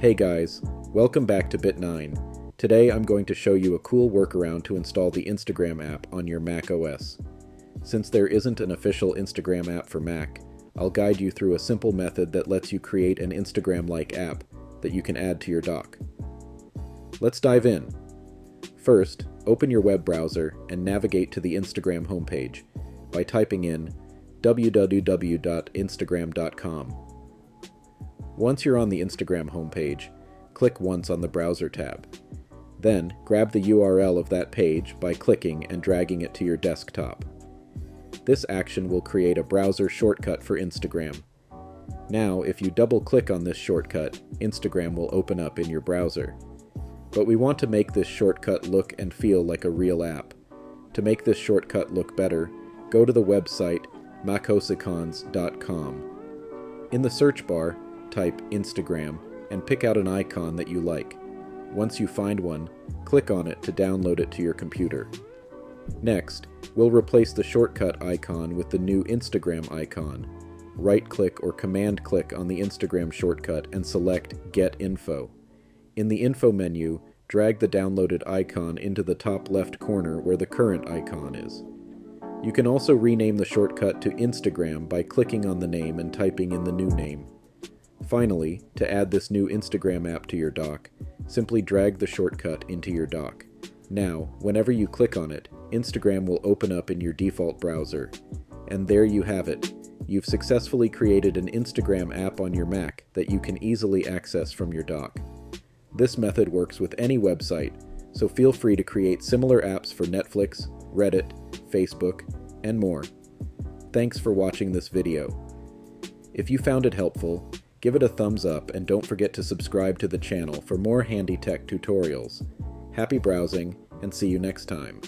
Hey guys, welcome back to Bit9. Today I'm going to show you a cool workaround to install the Instagram app on your Mac OS. Since there isn't an official Instagram app for Mac, I'll guide you through a simple method that lets you create an Instagram-like app that you can add to your dock. Let's dive in. First, open your web browser and navigate to the Instagram homepage by typing in www.instagram.com. Once you're on the Instagram homepage, click once on the Browser tab. Then, grab the URL of that page by clicking and dragging it to your desktop. This action will create a browser shortcut for Instagram. Now, if you double-click on this shortcut, Instagram will open up in your browser. But we want to make this shortcut look and feel like a real app. To make this shortcut look better, go to the website macosicons.com. In the search bar, type Instagram and pick out an icon that you like. Once you find one, click on it to download it to your computer. Next, we'll replace the shortcut icon with the new Instagram icon. Right-click or command-click on the Instagram shortcut and select Get Info. In the Info menu, drag the downloaded icon into the top left corner where the current icon is. You can also rename the shortcut to Instagram by clicking on the name and typing in the new name. Finally, to add this new Instagram app to your dock, simply drag the shortcut into your dock. Now, whenever you click on it, Instagram will open up in your default browser. And there you have it. You've successfully created an Instagram app on your Mac that you can easily access from your dock. This method works with any website, so feel free to create similar apps for Netflix, Reddit, Facebook, and more. Thanks for watching this video. If you found it helpful, give it a thumbs up and don't forget to subscribe to the channel for more handy tech tutorials. Happy browsing, and see you next time.